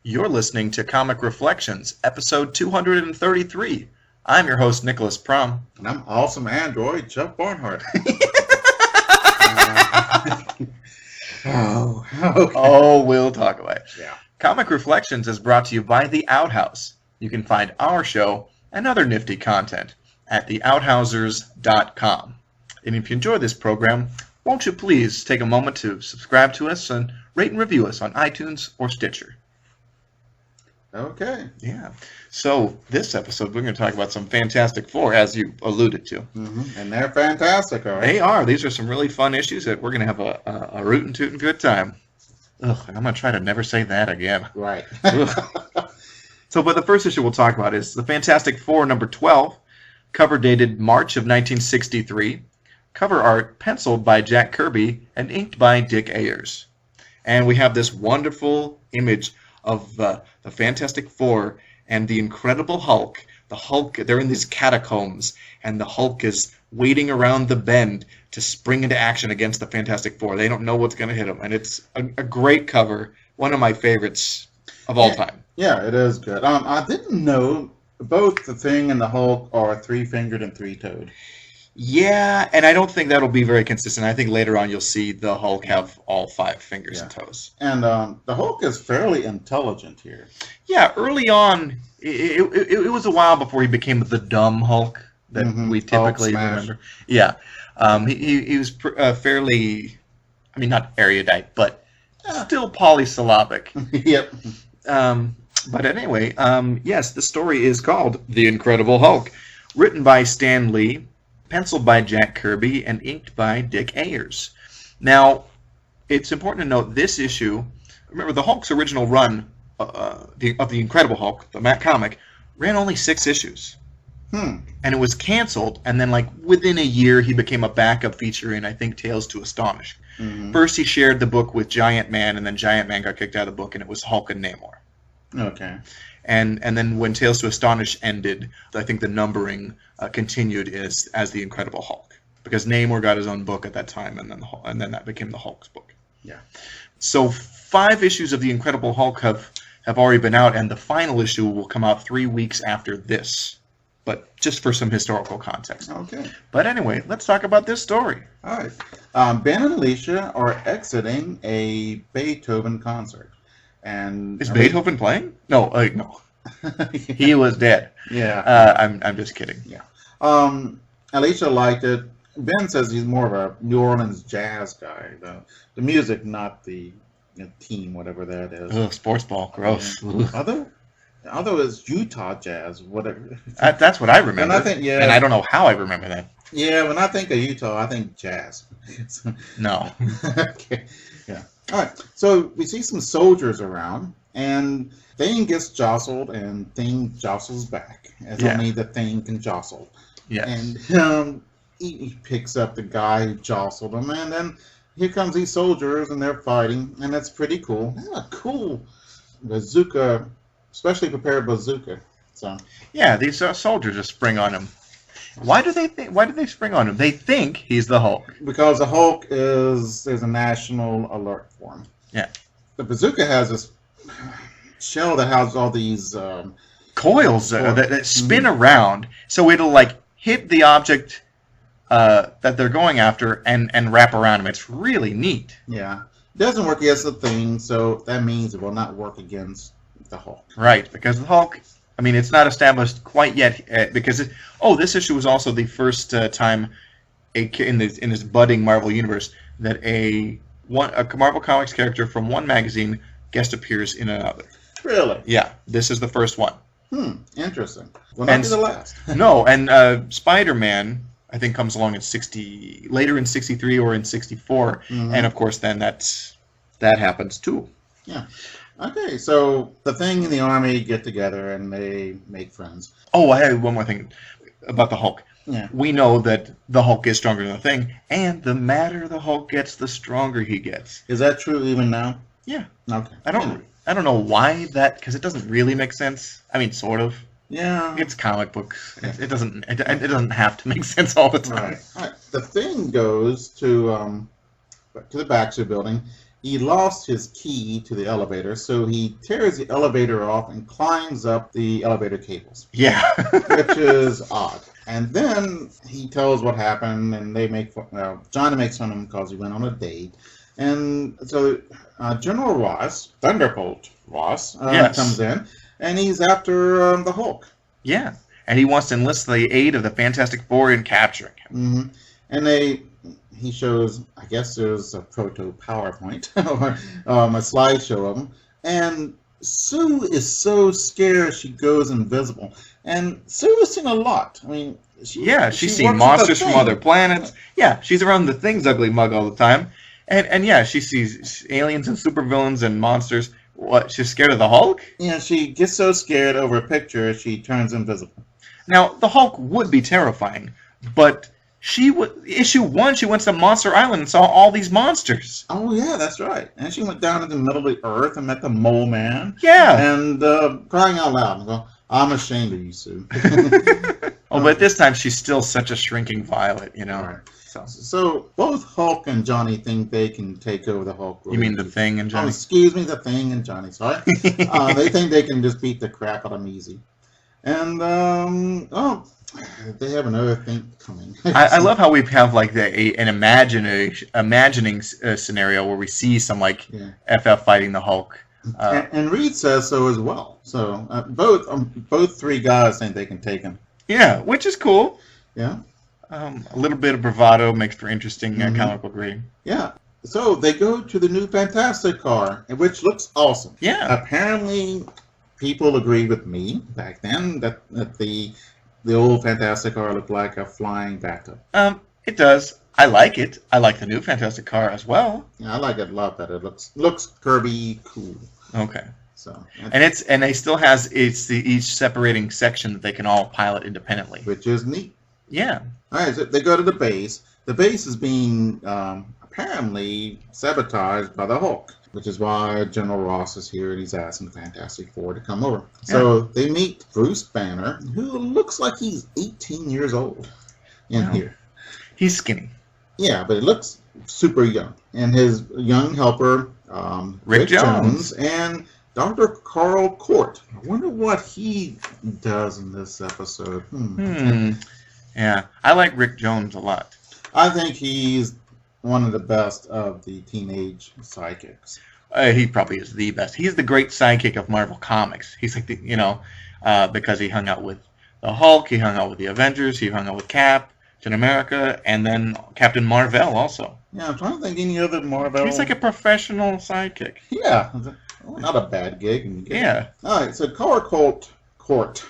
You're listening to Comic Reflections, episode 233. I'm your host, Nicholas Prom. And I'm awesome android, Jeff Barnhart. Oh, we'll talk about it. Yeah. Comic Reflections is brought to you by The Outhouse. You can find our show and other nifty content at theouthousers.com. And if you enjoy this program, won't you please take a moment to subscribe to us and rate and review us on iTunes or Stitcher. Okay. Yeah. So this episode, we're going to talk about some Fantastic Four, as you alluded to. Mm-hmm. And they're fantastic, all right? They are. These are some really fun issues that we're going to have a rootin' tootin' good time. Ugh, and I'm going to try to never say that again. Right. But the first issue we'll talk about is the Fantastic Four number 12, cover dated March of 1963, cover art penciled by Jack Kirby and inked by Dick Ayers. And we have this wonderful image of the Fantastic Four and the Incredible Hulk. The Hulk, they're in these catacombs, and the Hulk is waiting around the bend to spring into action against the Fantastic Four. They don't know what's going to hit them, and it's a great cover, one of my favorites of all time. Yeah, it is good. I didn't know both the Thing and the Hulk are three-fingered and three-toed. Yeah, and I don't think that'll be very consistent. I think later on you'll see the Hulk have all 5 fingers and toes. And the Hulk is fairly intelligent here. Yeah, early on, it was a while before he became the dumb Hulk that we typically remember. Yeah, he was fairly, I mean, not erudite, but still polysyllabic. Yep. But anyway, yes, the story is called The Incredible Hulk, written by Stan Lee, penciled by Jack Kirby, and inked by Dick Ayers. Now, it's important to note this issue. Remember, the Hulk's original run of the Incredible Hulk, the comic, ran only 6 issues. And it was canceled, and then, like, within a year, he became a backup feature in, I think, Tales to Astonish. First, he shared the book with Giant Man, and then Giant Man got kicked out of the book, and it was Hulk and Namor. Okay. And then when Tales to Astonish ended, I think the numbering continued as the Incredible Hulk, because Namor got his own book at that time, and then that became the Hulk's book. Yeah. So 5 issues of the Incredible Hulk have already been out, and the final issue will come out 3 weeks after this. But just for some historical context. Okay. But anyway, let's talk about this story. All right. Ben and Alicia are exiting a Beethoven concert. And Is Beethoven playing? No, no. He was dead. Yeah. I'm just kidding. Yeah. Alicia liked it. Ben says he's more of a New Orleans jazz guy. The music, not the team, whatever that is. Ugh, sports ball, gross. Yeah. Although it's Utah jazz, whatever. That's what I remember. And I don't know how I remember that. Yeah, when I think of Utah, I think jazz. No. Okay. Yeah. All right. So we see some soldiers around, and Thing gets jostled, and Thing jostles back, as only the Thing can jostle. Yes. And he picks up the guy who jostled him, and then here comes these soldiers, and they're fighting, and that's pretty cool. They have a cool bazooka, specially prepared bazooka. So yeah, these soldiers just spring on him. Why do they spring on him? They think he's the Hulk. Because the Hulk there's a national alert for him. Yeah. The bazooka has this shell that has all these coils that spin around, so it'll like hit the object that they're going after and wrap around him. It's really neat. Yeah. It doesn't work against the Thing, so that means it will not work against the Hulk. Right, because the Hulk, I mean, it's not established quite yet, because this issue was also the first time in this budding Marvel universe that a Marvel Comics character from one magazine guest appears in another. Really? Yeah, this is the first one. Interesting. Will not be the last. No, and Spider-Man, I think, comes along later in 63 or in 64, and of course then that happens too. Yeah. Okay, so the Thing and the Army get together and they make friends. Oh, I have one more thing about the Hulk. Yeah. We know that the Hulk is stronger than the Thing, and the madder the Hulk gets, the stronger he gets. Is that true even now? Yeah. Okay. I don't know why because it doesn't really make sense. I mean, sort of. Yeah. It's comic books. It doesn't have to make sense all the time. Right. All right. The Thing goes to the Baxter building, he lost his key to the elevator, so he tears the elevator off and climbs up the elevator cables, Yeah. which is odd. And then he tells what happened, and they make Johnny makes fun of him because he went on a date. And so General Ross, Thunderbolt Ross, Yes. comes in, and he's after the Hulk. Yeah. And he wants to enlist the aid of the Fantastic Four in capturing him. Mm-hmm. And he shows, I guess there's a proto PowerPoint or a slideshow of him. And Sue is so scared she goes invisible. And Sue has seen a lot. I mean, She's seen monsters from other planets. Yeah, she's around the Thing's ugly mug all the time. And yeah, she sees aliens and supervillains and monsters. What, she's scared of the Hulk? Yeah, she gets so scared over a picture, she turns invisible. Now, the Hulk would be terrifying, but issue 1, she went to Monster Island and saw all these monsters. Oh, yeah, that's right. And she went down in the middle of the earth and met the Mole Man. Yeah. And crying out loud, and go, I'm ashamed of you, Sue. Oh, but this time she's still such a shrinking violet, you know. Right. So both Hulk and Johnny think they can take over the Hulk. You mean the Thing and Oh, Johnny? excuse me, the Thing and Johnny. Sorry. They think they can just beat the crap out of him easy. And they have another thing coming. I love how we have like an imagining scenario where we see some like FF fighting the Hulk. And Reed says so as well. So both three guys think they can take him. Yeah, which is cool. Yeah. A little bit of bravado makes for interesting comic book reading. Yeah. So they go to the new Fantastic car, which looks awesome. Yeah. Apparently, people agreed with me back then that the old Fantastic car looked like a flying bathtub. It does. I like it. I like the new Fantastic car as well. Yeah, I like it a lot better. It looks Kirby cool. Okay. So and they still has each separating section that they can all pilot independently, which is neat. Yeah. All right, so they go to the base. The base is being apparently sabotaged by the Hulk, which is why General Ross is here and he's asking the Fantastic Four to come over. Yeah. So they meet Bruce Banner, who looks like he's 18 years old in here. He's skinny. Yeah, but he looks super young. And his young helper, Rick Jones, and Dr. Carl Court. I wonder what he does in this episode. Yeah, I like Rick Jones a lot. I think he's one of the best of the teenage sidekicks. He probably is the best. He's the great sidekick of Marvel Comics. He's like because he hung out with the Hulk, he hung out with the Avengers, he hung out with Captain America, and then Captain Marvel also. Yeah, I'm trying to think any other Marvel. He's like a professional sidekick. Yeah, not a bad gig. Yeah. All right, so Carl Court.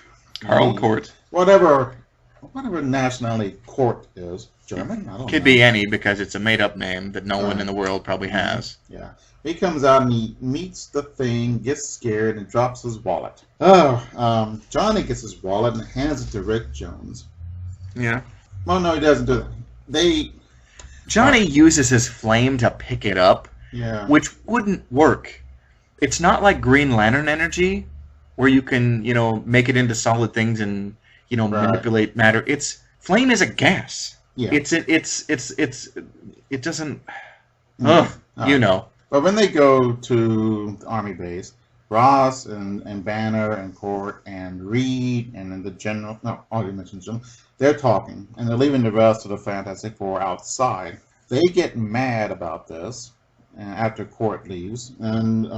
Whatever nationality Court is. German? I don't know. Could be any because it's a made-up name that no one in the world probably has. Yeah. He comes out and he meets the Thing, gets scared, and drops his wallet. Johnny gets his wallet and hands it to Rick Jones. Yeah. Well, no, he doesn't do that. Johnny uses his flame to pick it up, which wouldn't work. It's not like Green Lantern energy, where you can, make it into solid things and, manipulate matter. Flame is a gas. Yeah. It doesn't. But when they go to the army base, Ross and Banner and Court and Reed and then the general, no, I already mentioned General, they're talking and they're leaving the rest of the Fantastic Four outside. They get mad about this after Court leaves and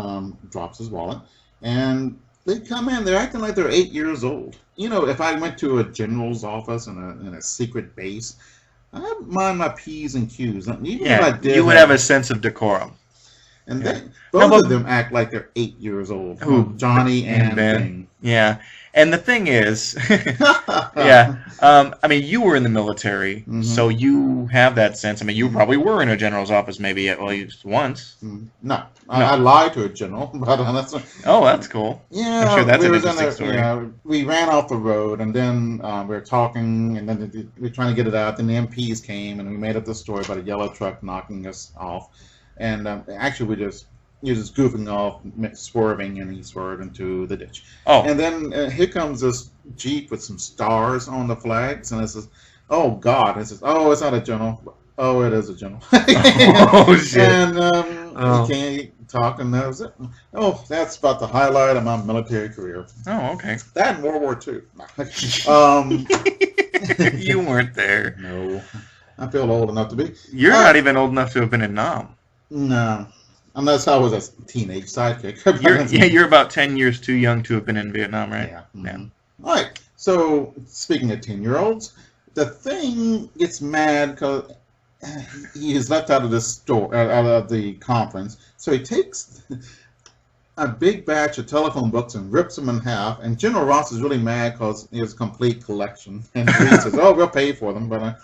drops his wallet, and they come in. They're acting like they're 8 years old. If I went to a general's office in a secret base, I'd mind my P's and Q's. Even if I did, you would have a sense of decorum. And both of them act like they're 8 years old. Who? Johnny and Ben. Yeah. And the thing is, you were in the military, so you have that sense. You probably were in a general's office maybe at least once. No. I lied to a general. But that's cool. Yeah. I'm sure that's an interesting story. We ran off the road, and then we were talking, and then we were trying to get it out. Then the MPs came, and we made up the story about a yellow truck knocking us off. And actually, he was just goofing off, swerving, and he swerved into the ditch. Oh. And then here comes this Jeep with some stars on the flags, and it says, oh, God. It says, oh, it's not a general. Oh, it is a general. Oh, shit. And Oh. he can't talk, and that was it. Oh, that's about the highlight of my military career. Oh, okay. That and World War II. You weren't there. No, I feel old enough to be. You're not even old enough to have been in Nam. No, unless I was a teenage sidekick. You're about 10 years too young to have been in Vietnam, right? Yeah. Yeah. All right. So speaking of 10-year-olds, the Thing gets mad because he is left out of the store, out of the conference. So he takes a big batch of telephone books and rips them in half. And General Ross is really mad because he has a complete collection. And he says, "Oh, we'll pay for them," but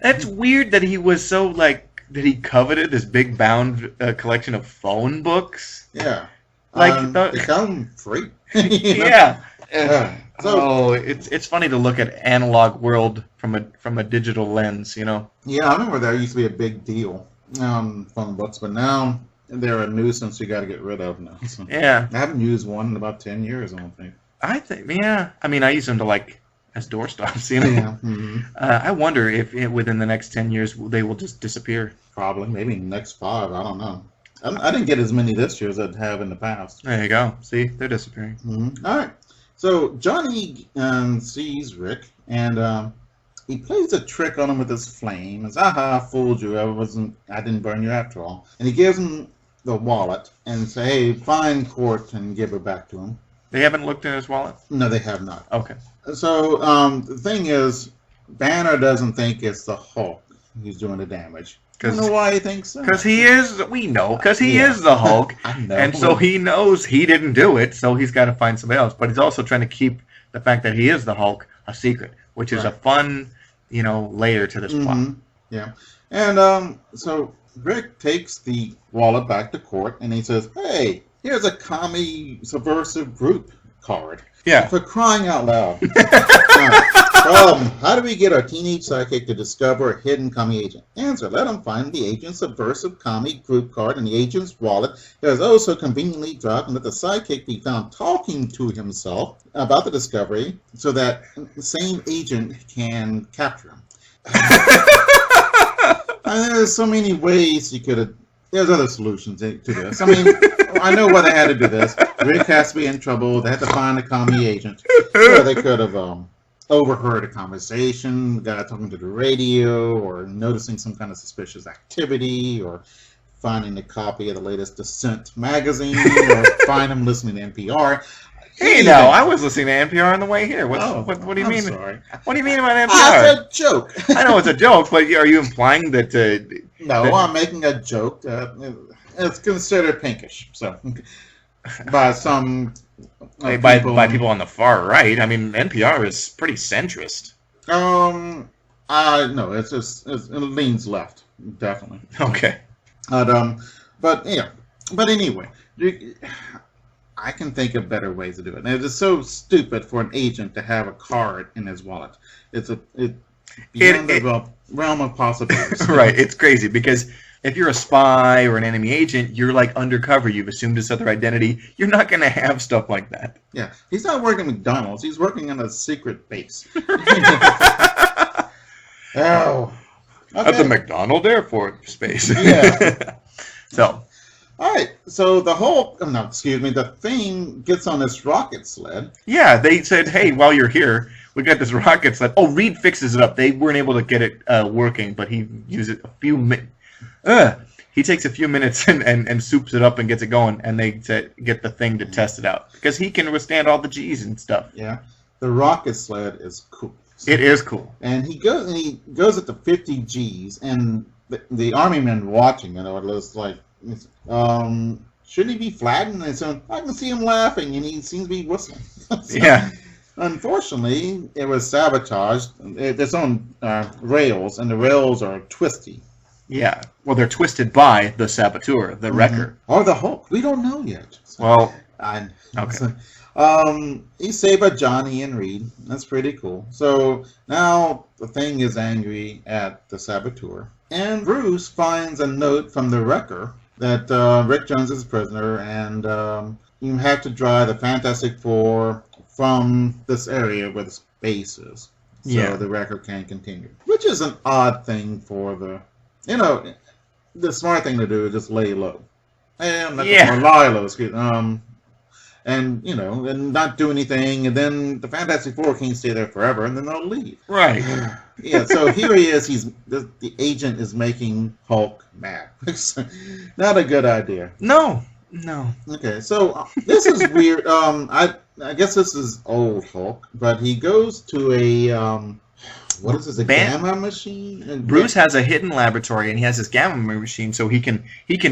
That's weird that he was so that he coveted this big bound collection of phone books. yeah, they come free. You know? Yeah. So it's funny to look at analog world from a digital lens, you know. yeah, I remember that used to be a big deal, phone books, but now they're a nuisance you got to get rid of now. So. Yeah. I haven't used one in about 10 years, I don't think. I think, yeah. I mean, I use them to as doorstops, you know. Yeah. Mm-hmm. I wonder if within the next 10 years they will just disappear. Probably, maybe in the next 5. I don't know. I didn't get as many this year as I'd have in the past. There you go. See, they're disappearing. Mm-hmm. All right. So Johnny sees Rick, and he plays a trick on him with his flame. Says, "Aha, I fooled you. I didn't burn you after all." And he gives him the wallet and say, "Hey, find Court and give her back to him." They haven't looked in his wallet? No, they have not. Okay. So the thing is, Banner doesn't think it's the Hulk who's doing the damage. I don't know why he thinks so. Because he is the Hulk. I know. And so he knows he didn't do it, so he's got to find somebody else. But he's also trying to keep the fact that he is the Hulk a secret, which is a fun, layer to this plot. Yeah. And so Rick takes the wallet back to Court, and he says, "Hey, here's a commie subversive group card." Yeah. For crying out loud. How do we get our teenage sidekick to discover a hidden commie agent? Answer: let him find the agent's subversive commie group card in the agent's wallet that is oh so conveniently dropped, and let the sidekick be found talking to himself about the discovery so that the same agent can capture him. There's so many ways you could have. There's other solutions to this. I mean, I know why they had to do this. Rick has to be in trouble. They had to find a commie agent. Or they could have overheard a conversation, the guy talking to the radio, or noticing some kind of suspicious activity, or finding a copy of the latest Dissent magazine, or find him listening to NPR. Hey, now, I was listening to NPR on the way here. What do you I'm mean? Sorry. What do you mean about NPR? That's a joke. I know it's a joke, but are you implying that... No, I'm making a joke. It's considered pinkish, so by some by people on the far right. I mean, NPR is pretty centrist. No, it leans left, definitely. Okay. But anyway, I can think of better ways to do it. And it is so stupid for an agent to have a card in his wallet. It's beyond the realm of possibilities. Right, it's crazy because if you're a spy or an enemy agent, you're undercover. You've assumed this other identity. You're not going to have stuff like that. Yeah, he's not working at McDonald's. He's working on a secret base. Oh. Okay. At the McDonald Air Force Base. Yeah. So. All right, so the Thing gets on this rocket sled. Yeah, they said, "Hey, while you're here, we got this rocket sled." Oh, Reed fixes it up. They weren't able to get it working, but he used it he takes a few minutes and soups it up and gets it going, and they get the Thing to test it out because he can withstand all the G's and stuff. Yeah, the rocket sled is cool. It is cool. And he goes at the 50 G's, and the army men watching it are just like, shouldn't he be flattened? And so I can see him laughing, and he seems to be whistling. Yeah. Unfortunately, it was sabotaged. It's on rails, and the rails are twisty. Yeah. Well, they're twisted by the saboteur, the wrecker. Or the Hulk. We don't know yet. So, well, okay. So, he's saved by Johnny and Reed. That's pretty cool. So now the Thing is angry at the saboteur. And Bruce finds a note from the wrecker that Rick Jones is a prisoner, and you have to drive the Fantastic Four from this area where the base is. so the record can continue. Which is an odd thing for the smart thing to do is just lay low. Hey, I'm not gonna lie low, and not do anything, and then the Fantastic Four can't stay there forever, and then they'll leave. Right. Yeah, so here he is. The agent is making Hulk mad. Not a good idea. No. Okay, so this is weird. I guess this is old Hulk, but he goes to a what is this? A gamma machine? And Bruce has a hidden laboratory, and he has this gamma machine, so he can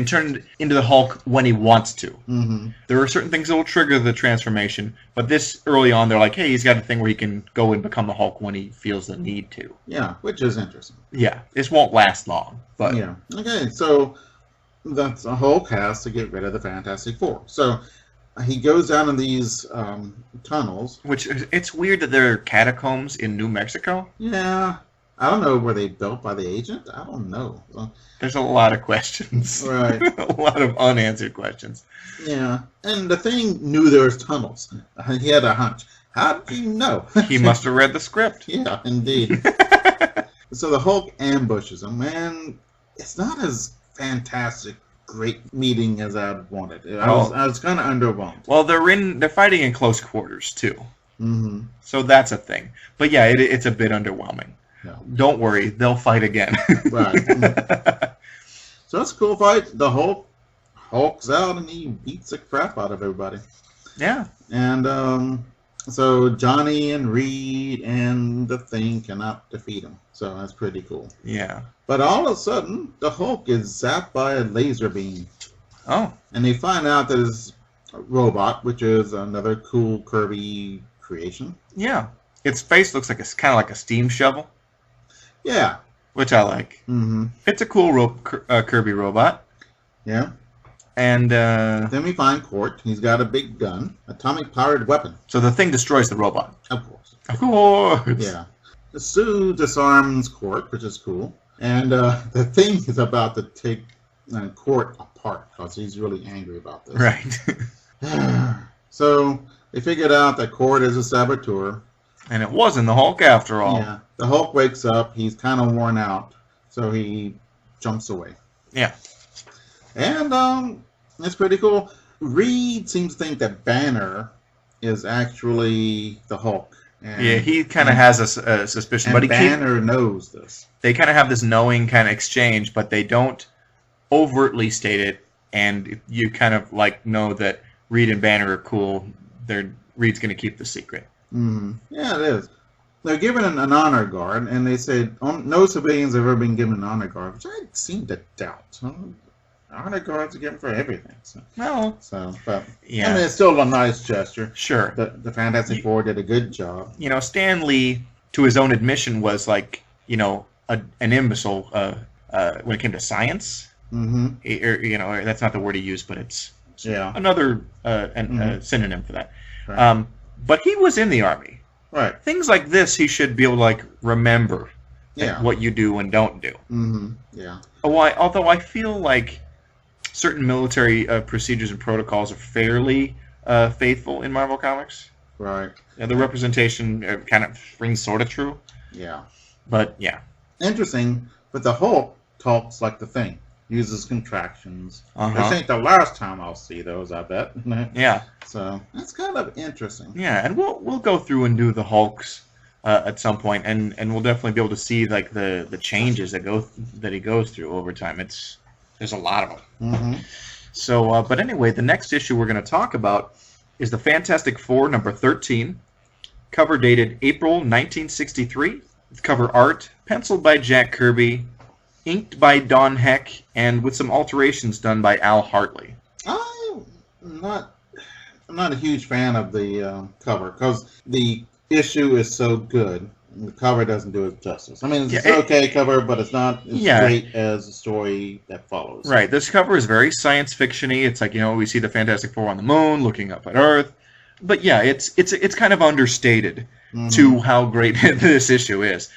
turn into the Hulk when he wants to. Mm-hmm. There are certain things that will trigger the transformation, but this early on, they're like, hey, he's got a thing where he can go and become the Hulk when he feels the need to. Yeah, which is interesting. Yeah, this won't last long, but yeah. Okay, so the Hulk has to get rid of the Fantastic Four. So he goes down in these tunnels. Which, it's weird that there are catacombs in New Mexico. Yeah. I don't know, were they built by the agent? I don't know. There's a lot of questions. Right. A lot of unanswered questions. Yeah. And the Thing knew there was tunnels. He had a hunch. How did he know? He must have read the script. Yeah, indeed. So the Hulk ambushes him, and it's not as fantastic great meeting as I wanted. I was kind of underwhelmed. Well, they're fighting in close quarters too, mm-hmm. So that's a thing. But yeah, it's a bit underwhelming. Yeah. Don't worry, they'll fight again. Right. So it's a cool fight. The Hulk's out and he beats the crap out of everybody. Yeah. And so Johnny and Reed and the Thing cannot defeat him. So that's pretty cool. Yeah. But all of a sudden, the Hulk is zapped by a laser beam. Oh. And they find out that it's a robot, which is another cool Kirby creation. Yeah. Its face looks like it's kind of like a steam shovel. Yeah. Which I like. Mm-hmm. It's a cool Kirby robot. Yeah. And then we find Court. He's got a big gun, atomic-powered weapon. So the Thing destroys the robot. Of course. Of course. Yeah. Sue disarms Court, which is cool. And the Thing is about to take Court apart because he's really angry about this. Right. So they figured out that Court is a saboteur. And it wasn't the Hulk after all. Yeah. The Hulk wakes up. He's kind of worn out. So he jumps away. Yeah. And it's pretty cool. Reed seems to think that Banner is actually the Hulk. And, yeah, he kind of has a suspicion. And but Banner knows this. They kind of have this knowing kind of exchange, but they don't overtly state it. And you kind of know that Reed and Banner are cool. Reed's going to keep the secret. Mm-hmm. Yeah, it is. They're given an honor guard, and they said no civilians have ever been given an honor guard, which I seem to doubt. Honor guards are given for everything. But yeah, I mean, it's still a nice gesture. Sure. The Fantastic Four did a good job. Stan Lee, to his own admission, was an imbecile when it came to science. Mm-hmm. Or, that's not the word he used, but it's another synonym for that. Right. But he was in the Army. Right. Things like this, he should be able to remember what you do and don't do. Mm-hmm. Yeah. Although I feel like certain military procedures and protocols are fairly faithful in Marvel Comics. Right. Yeah, the representation kind of rings sort of true. Yeah. But, yeah. Interesting, but the Hulk talks like the Thing. Uses contractions. Uh-huh. This ain't the last time I'll see those, I bet. Yeah. So, that's kind of interesting. Yeah, and we'll go through and do the Hulks at some point, and we'll definitely be able to see the changes that he goes through over time. There's a lot of them. Mm-hmm. So, but anyway, the next issue we're going to talk about is the Fantastic Four number 13, cover dated April 1963, with cover art penciled by Jack Kirby, inked by Don Heck, and with some alterations done by Al Hartley. I'm not a huge fan of the cover because the issue is so good. The cover doesn't do it justice. I mean, it's an okay cover, but it's not as great as the story that follows. Right. This cover is very science fiction-y. It's we see the Fantastic Four on the moon looking up at Earth. But yeah, it's kind of understated to how great this issue is,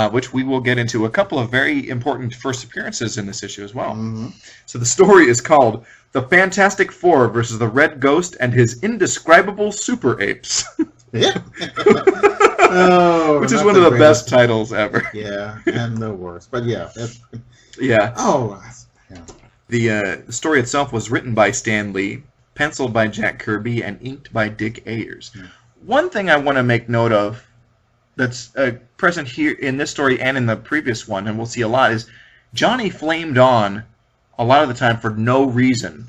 which we will get into a couple of very important first appearances in this issue as well. Mm-hmm. So the story is called The Fantastic Four versus the Red Ghost and His Indescribable Super Apes. Yeah. Oh, Which is not one of the greatest. best titles ever. Yeah, and the worst. But yeah, Yeah. oh, yeah. The story itself was written by Stan Lee, penciled by Jack Kirby, and inked by Dick Ayers. Hmm. One thing I want to make note of that's present here in this story and in the previous one, and we'll see a lot, is Johnny flamed on a lot of the time for no reason,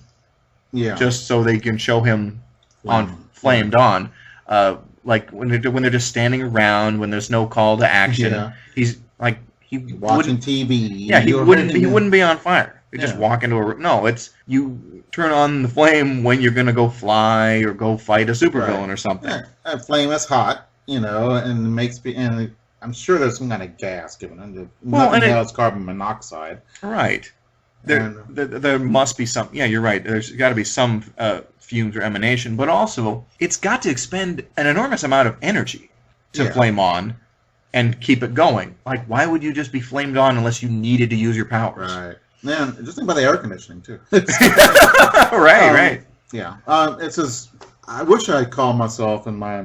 Yeah. just so they can show him flamed on. Like when they're just standing around, when there's no call to action, Yeah. he's like he Watching wouldn't. TV. Yeah, he wouldn't be on fire. You just Yeah. walk into a no. It's you turn on the flame when you're gonna go fly or go fight a supervillain or something. Yeah, a flame is hot, and makes and I'm sure there's some kind of gas given it. Well, Nothing and else carbon monoxide. Right. There must be some. Yeah, you're right. There's got to be some fumes or emanation, but also it's got to expend an enormous amount of energy to flame on and keep it going. Like, why would you just be flamed on unless you needed to use your powers? Right. Man, just think about the air conditioning too. Right. Yeah. It says, I wish I called myself in my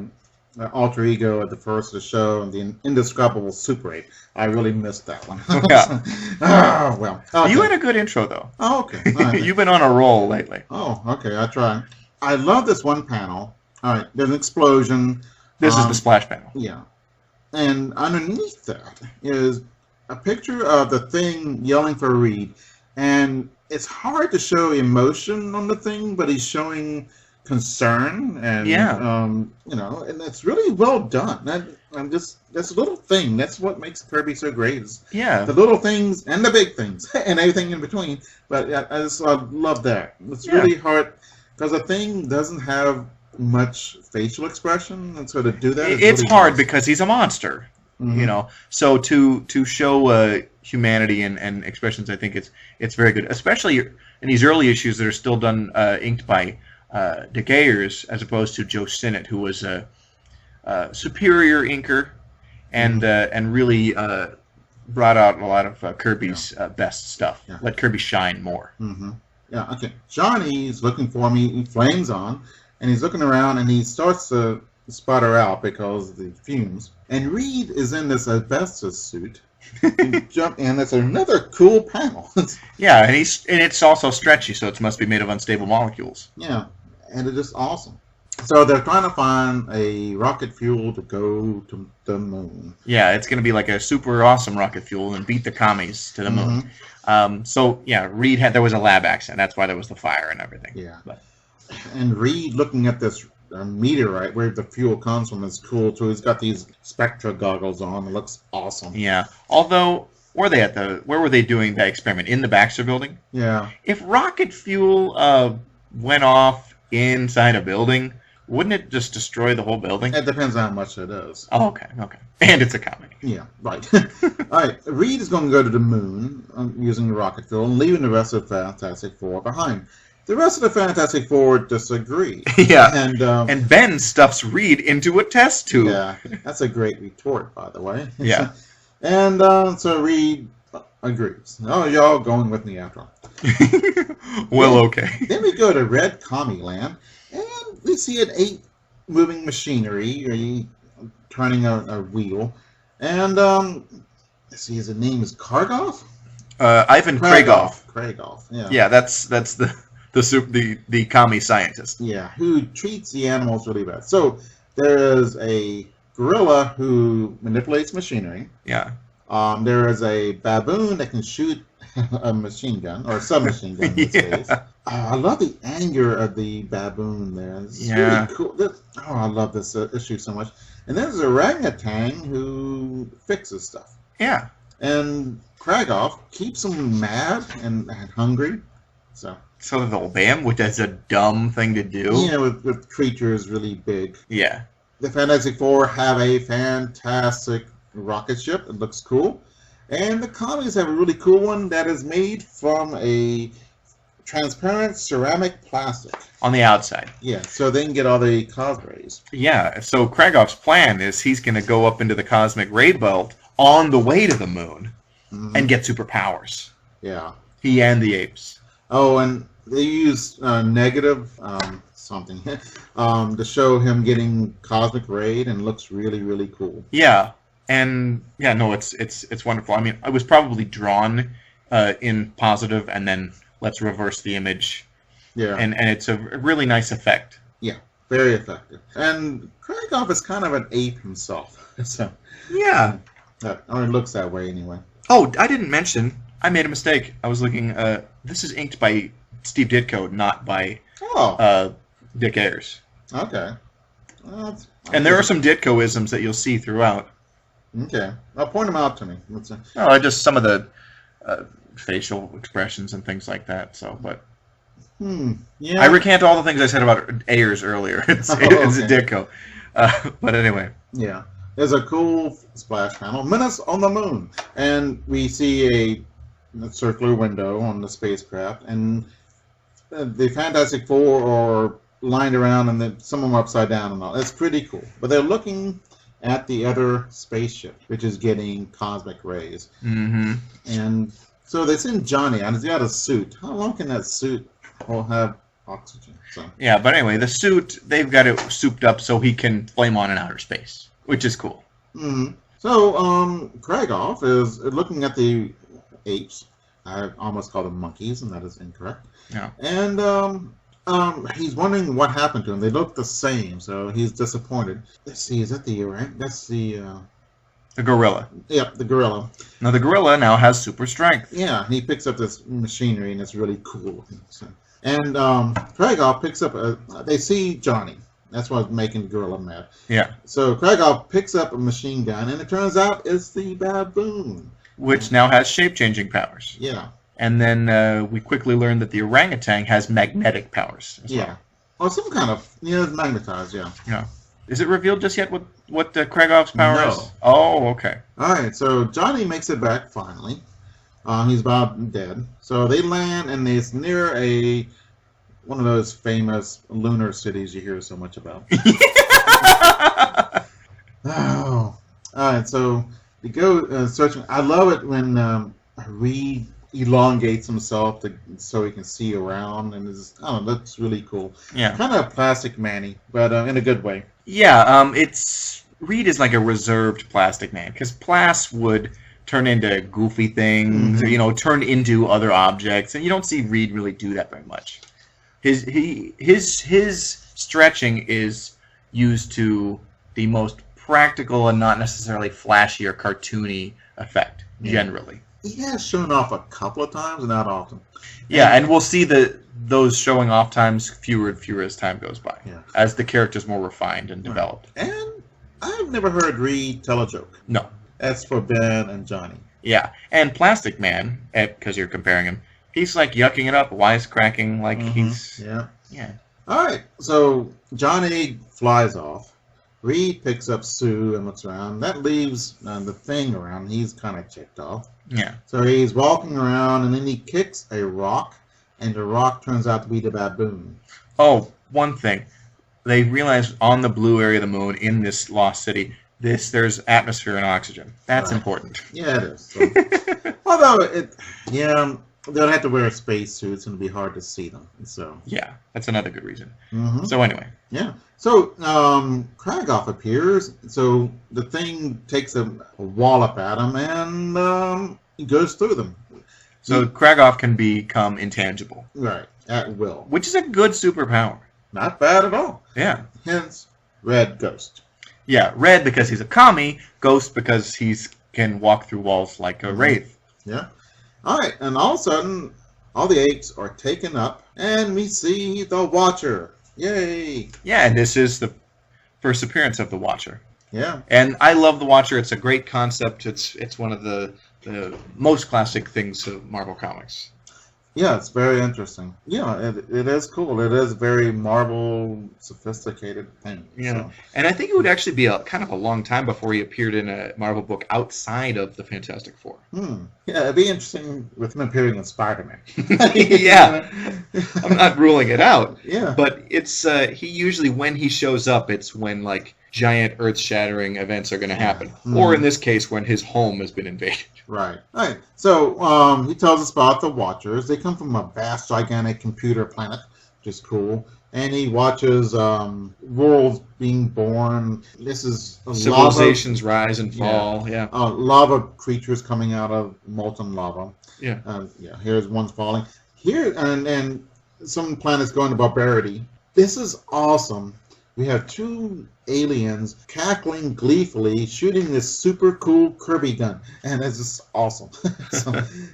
alter ego at the first of the show and the indescribable Super 8. I really missed that one. Yeah. Oh, well. Okay. You had a good intro, though. Oh, okay. All right. You've been on a roll lately. Oh, okay. I try. I love this one panel. All right. There's an explosion. This is the splash panel. Yeah. And underneath that is a picture of the Thing yelling for Reed. And it's hard to show emotion on the Thing, but he's showing concern and and it's really well done. I'm just this little thing. That's what makes Kirby so great. Is Yeah. the little things and the big things and everything in between. But I love that. It's really hard because the Thing doesn't have much facial expression, and so to do that, It's really hard nice. because he's a monster. Mhm. So to show humanity and expressions, I think it's very good, especially in these early issues that are still done inked by Dick Ayers as opposed to Joe Sinnott, who was a superior inker and really brought out a lot of Kirby's best stuff. Yeah. Let Kirby shine more. Mm-hmm. Yeah, okay. Johnny's looking for me. He flames on, and he's looking around, and he starts to sputter out because of the fumes. And Reed is in this asbestos suit. Jump in. That's another cool panel. Yeah, and it's also stretchy, so it must be made of unstable molecules. Yeah, and it's just awesome. So they're trying to find a rocket fuel to go to the moon. Yeah, it's going to be like a super awesome rocket fuel and beat the commies to the moon. Reed there was a lab accident. That's why there was the fire and everything. Yeah. But, And Reed looking at this meteorite where the fuel comes from is cool too. He's got these Spectra goggles on. It looks awesome. yeah. Although, where were they doing that experiment? In the Baxter building? Yeah. If rocket fuel went off inside a building, wouldn't it just destroy the whole building? It depends on how much it is. Oh, okay. And it's a comic. Yeah, right. All right. Reed is going to go to the moon using the rocket fuel and leaving the rest of the Fantastic Four behind. The rest of the Fantastic Four disagree. Yeah. And Ben stuffs Reed into a test tube. yeah, that's a great retort, by the way. Yeah. And so Reed agrees. Oh, y'all going with me after all. Well, okay. Then we go to Red Commie Land, and we see an 8 moving machinery turning a wheel. And let's see, his name is Kargoff? Ivan Kragoff. Kragoff, yeah. Yeah, that's the commie scientist. Yeah, who treats the animals really bad. So there is a gorilla who manipulates machinery. Yeah. There is a baboon that can shoot a machine gun, or a submachine gun in this case. I love the anger of the baboon there. It's really cool. I love this issue so much. And there's a orangutan who fixes stuff. Yeah. And Kragoff keeps him mad and hungry. So they'll obey him, which is a dumb thing to do. yeah, with creatures really big. Yeah. The Fantastic Four have a fantastic rocket ship. It looks cool. And the commies have a really cool one that is made from a transparent ceramic plastic. On the outside. Yeah, so they can get all the cos rays. Yeah, so Kragoff's plan is he's going to go up into the cosmic ray belt on the way to the moon and get superpowers. Yeah. He and the apes. Oh, and they use negative something to show him getting cosmic rayed, and looks really, really cool. Yeah, and yeah, no, it's wonderful. I mean, I was probably drawn in positive, and then let's reverse the image. Yeah, and it's a really nice effect. Yeah, very effective. And Krakoff is kind of an ape himself, so yeah, or it looks that way anyway. Oh, I didn't mention. I made a mistake. I was looking. This is inked by Steve Ditko, not by Dick Ayers. Okay. And there are some Ditko-isms that you'll see throughout. Okay. I'll point them out to me. No, just some of the facial expressions and things like that. So, but yeah. I recant all the things I said about Ayers earlier. It's a Ditko. But anyway. Yeah. There's a cool splash panel, Menace on the Moon, and we see a circular window on the spacecraft, and the Fantastic Four are lined around, and then some of them are upside down and all. It's pretty cool. But they're looking at the other spaceship, which is getting cosmic rays. Mm-hmm. And so they send Johnny out. He's got a suit. How long can that suit have oxygen? So. Yeah, but anyway, the suit, they've got it souped up so he can flame on in outer space, which is cool. Mm-hmm. So, Krakoff is looking at the apes. I almost called them monkeys, and that is incorrect. Yeah. And he's wondering what happened to them. They look the same, so he's disappointed. Let's see, is that the right? That's the gorilla. Yep, the gorilla. Now the gorilla now has super strength. Yeah, and he picks up this machinery, and it's really cool. So, and Krakoff picks up they see Johnny. That's what's making the gorilla mad. Yeah. So Krakoff picks up a machine gun, and it turns out it's the baboon. Which now has shape-changing powers. Yeah. And then we quickly learn that the orangutan has magnetic powers as well. Or some kind of, it's magnetized, yeah. Yeah. Is it revealed just yet what Krakoff's power is? No. Oh, okay. All right, so Johnny makes it back finally. He's about dead. So they land, and it's near one of those famous lunar cities you hear so much about. Oh. All right, so they go searching. I love it when Reed elongates himself so he can see around, and it looks really cool. Yeah. Kind of Plastic Man-y, but in a good way. Yeah, Reed is like a reserved Plastic Man, because Plas would turn into goofy things, turn into other objects, and you don't see Reed really do that very much. His stretching is used to the most practical and not necessarily flashy or cartoony effect, generally. He has shown off a couple of times, not often. Yeah, and we'll see those showing off times fewer and fewer as time goes by, as the character's more refined and developed. And I've never heard Reed tell a joke. No. That's for Ben and Johnny. Yeah, and Plastic Man, because you're comparing him, he's like yucking it up, wisecracking, like he's... Yeah. All right, so Johnny flies off. Reed picks up Sue and looks around. That leaves the Thing around. He's kind of checked off. Yeah. So he's walking around, and then he kicks a rock, and the rock turns out to be the baboon. Oh, one thing. They realize on the blue area of the moon, in this lost city, there's atmosphere and oxygen. That's important. Yeah, it is. So, although, they'll have to wear spacesuits, and it'll be hard to see them. So yeah, that's another good reason. Mm-hmm. So anyway. Yeah. So Krakoff appears. So the Thing takes a wallop at him, and he goes through them. So Krakoff can become intangible. Right, at will. Which is a good superpower. Not bad at all. Yeah. Hence, Red Ghost. Yeah, Red because he's a commie, Ghost because he can walk through walls like a wraith. Yeah. All right, and all of a sudden, all the apes are taken up, and we see the Watcher. Yay! Yeah, and this is the first appearance of the Watcher. Yeah. And I love the Watcher. It's a great concept. It's one of the most classic things of Marvel Comics. Yeah, it's very interesting. Yeah, it is cool. It is very Marvel sophisticated thing. Yeah, so. And I think it would actually be kind of a long time before he appeared in a Marvel book outside of the Fantastic Four. Yeah, it'd be interesting with him appearing in Spider-Man. Yeah, I'm not ruling it out. Yeah, but it's he usually, when he shows up, it's when like giant earth-shattering events are going to happen, or in this case, when his home has been invaded. Right. All right. So he tells us about the Watchers. They come from a vast, gigantic computer planet, which is cool. and he watches worlds being born. This is Civilizations rise and fall. Yeah. Lava creatures coming out of molten lava. Yeah. Here's one's falling. Here and some planets going to barbarity. This is awesome. We have two aliens cackling gleefully, shooting this super cool Kirby gun, and it's just awesome.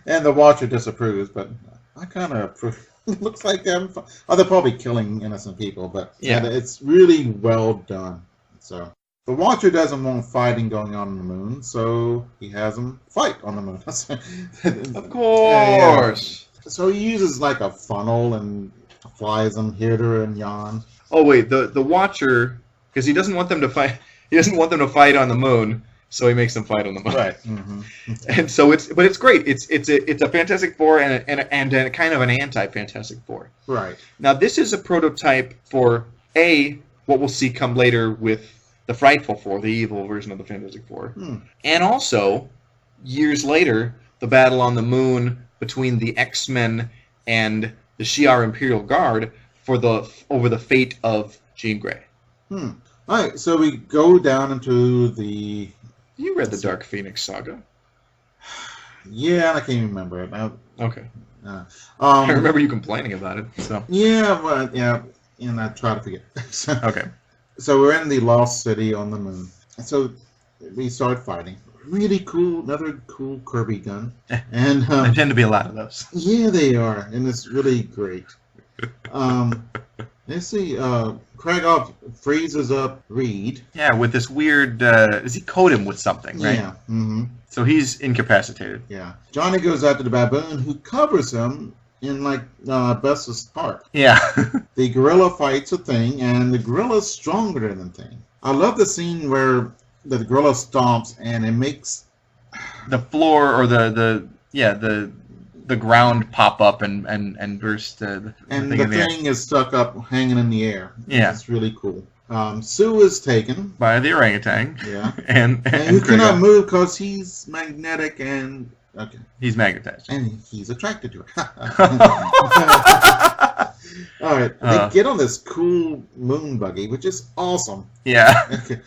And the Watcher disapproves, but I kind of approve. It looks like they're probably killing innocent people, but it's really well done. So the Watcher doesn't want fighting going on the moon, so he has them fight on the moon. Of course. So he uses like a funnel and flies them here, there, and yon. Oh wait, the Watcher, because he doesn't want them to fight. He doesn't want them to fight on the moon, so he makes them fight on the moon. Right. Mm-hmm. And so it's great. It's a Fantastic Four and a kind of an anti-Fantastic Four. Right. Now this is a prototype for what we'll see come later with the Frightful Four, the evil version of the Fantastic Four, and also years later the battle on the moon between the X-Men and the Shi'ar Imperial Guard over the fate of Jean Grey. All right, so we go down into the... You read the Dark Phoenix saga. Yeah, I can't even remember it. Okay. I remember you complaining about it. So. Yeah, but and I try to forget. Okay. So we're in the Lost City on the moon. So we start fighting. Really cool, another cool Kirby gun. And there tend to be a lot of those. Yeah, they are, and it's really great. Let's see. Kragoff freezes up Reed. Yeah, with this weird. Does he coat him with something? Right. Yeah. Mm-hmm. So he's incapacitated. Yeah. Johnny goes after the baboon, who covers him in like Bess's part. Yeah. The gorilla fights a thing, and the gorilla's stronger than the thing. I love the scene where the gorilla stomps, and it makes the floor or the ground pop up and burst. And the thing is stuck up, hanging in the air. Yeah, it's really cool. Sue is taken by the orangutan. Yeah, and he cannot move because he's magnetic and he's magnetized, and he's attracted to her. All right, they get on this cool moon buggy, which is awesome. Yeah. Okay.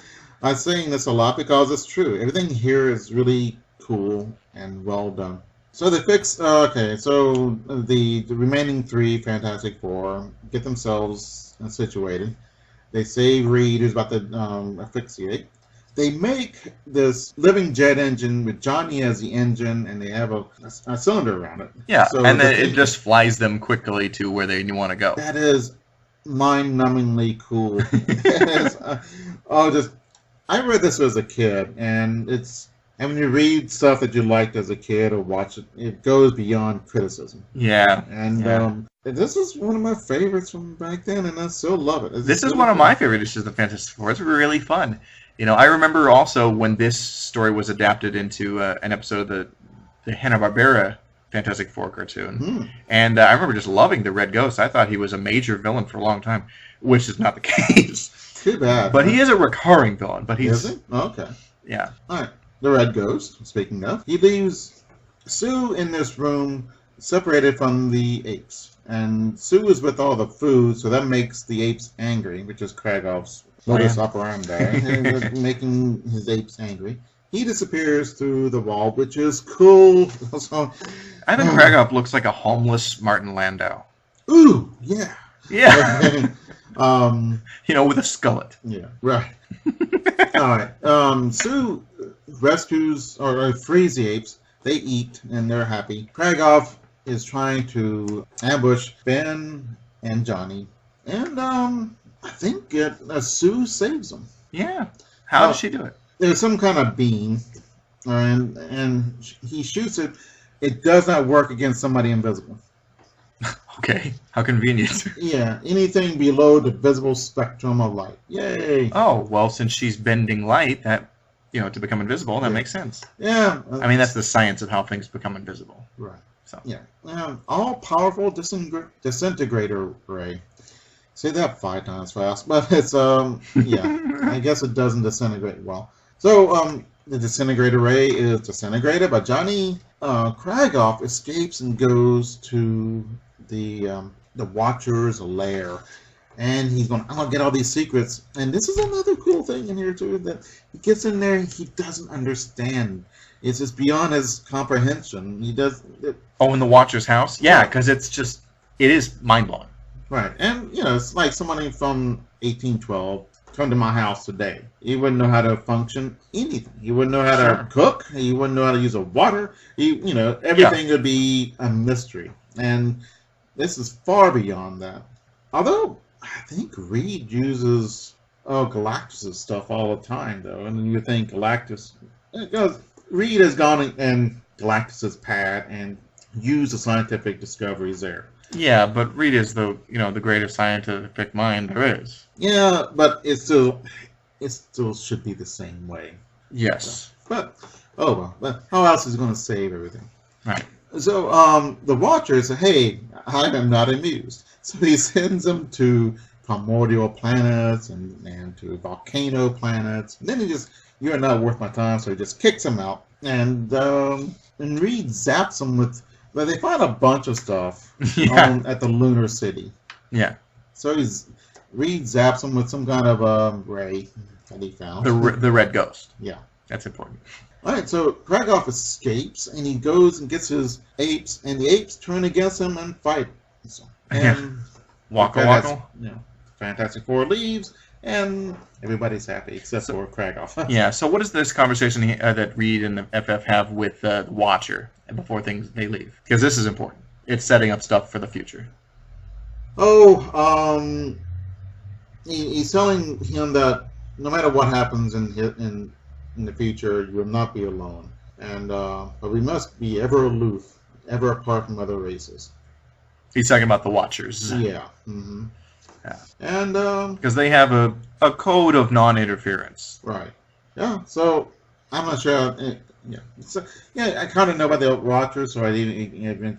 I'm saying this a lot because it's true. Everything here is really cool and well done. So they fix. So the remaining three Fantastic Four get themselves situated. They save Reed, who's about to asphyxiate. They make this living jet engine with Johnny as the engine, and they have a cylinder around it. Yeah, so and then it just flies them quickly to where they want to go. That is mind-numbingly cool. I read this as a kid, and when you read stuff that you liked as a kid or watch it, it goes beyond criticism. Yeah. And this is one of my favorites from back then, and I still love it. This is one of my favorite issues of the Fantastic Four. It's really fun. You know, I remember also when this story was adapted into an episode of the Hanna-Barbera Fantastic Four cartoon. And I remember just loving the Red Ghost. I thought he was a major villain for a long time, which is not the case. Too bad. But he is a recurring villain. But he's... Is he? Okay. Yeah. All right. The Red Ghost, speaking of, he leaves Sue in this room separated from the apes. And Sue is with all the food, so that makes the apes angry, which is Kragoff's modus operandi, making his apes angry. He disappears through the wall, which is cool. So, I think Kragoff looks like a homeless Martin Landau. Ooh, yeah. Yeah. With a skullet. Yeah, right. All right. Sue rescues or frees the apes. They eat, and they're happy. Kragoff is trying to ambush Ben and Johnny. And I think Sue saves them. Yeah. How does she do it? There's some kind of beam, and he shoots it. It does not work against somebody invisible. Okay, how convenient. Yeah, anything below the visible spectrum of light. Yay! Oh, well, since she's bending light, that to become invisible, that makes sense. Yeah. I mean, that's the science of how things become invisible. Right. So. Yeah. All-powerful disintegrator ray. Say that 5 times fast, but it's I guess it doesn't disintegrate well. So the disintegrator ray is disintegrated, but Johnny Kragoff escapes and goes to the Watcher's lair, And he's going, I'm going to get all these secrets. And this is another cool thing in here, too, that he gets in there, he doesn't understand. It's just beyond his comprehension. He does... Oh, in the Watcher's house? Yeah, because it is mind-blowing. Right. And, it's like somebody from 1812 come to my house today. He wouldn't know how to function anything. He wouldn't know how to cook. He wouldn't know how to use a water. Everything would be a mystery. And this is far beyond that. Although, I think Reed uses Galactus' stuff all the time, though. And you think Galactus... Because Reed has gone in Galactus' pad and used the scientific discoveries there. Yeah, but Reed is the greatest scientific mind there is. Yeah, but it still should be the same way. Yes. But but how else is he going to save everything? Right. So the Watcher says, "Hey, I am not amused." So he sends them to primordial planets and to volcano planets. And then you're not worth my time, so he just kicks them out. And Reed zaps them with. But they find a bunch of stuff at the Lunar City. Yeah. So Reed zaps them with some kind of ray that he found. The red ghost. Yeah. That's important. All right, so Kragoff escapes, and he goes and gets his apes, and the apes turn against him and fight. And Waka. Fantastic Four leaves, and everybody's happy except for Kragoff. Yeah, so what is this conversation that Reed and the FF have with the Watcher before they leave? Because this is important. It's setting up stuff for the future. He's telling him that no matter what happens in the future, you will not be alone, and but we must be ever aloof, ever apart from other races. He's talking about the Watchers. Yeah. Mm-hmm. Yeah. And because they have a code of non-interference. Right. Yeah. So I'm not sure. So I kind of know about the Watchers, so I even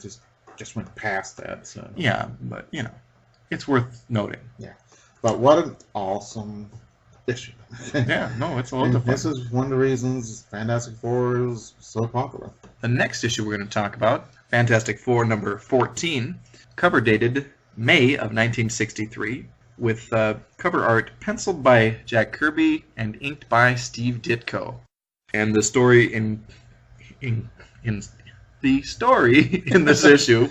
just went past that. So yeah, but it's worth noting. Yeah. But what an awesome issue. Yeah. No, it's a lot of fun. This is one of the reasons Fantastic Four is so popular. The next issue we're going to talk about, Fantastic Four number 14, cover dated May of 1963, with cover art penciled by Jack Kirby and inked by Steve Ditko. And the story in this issue,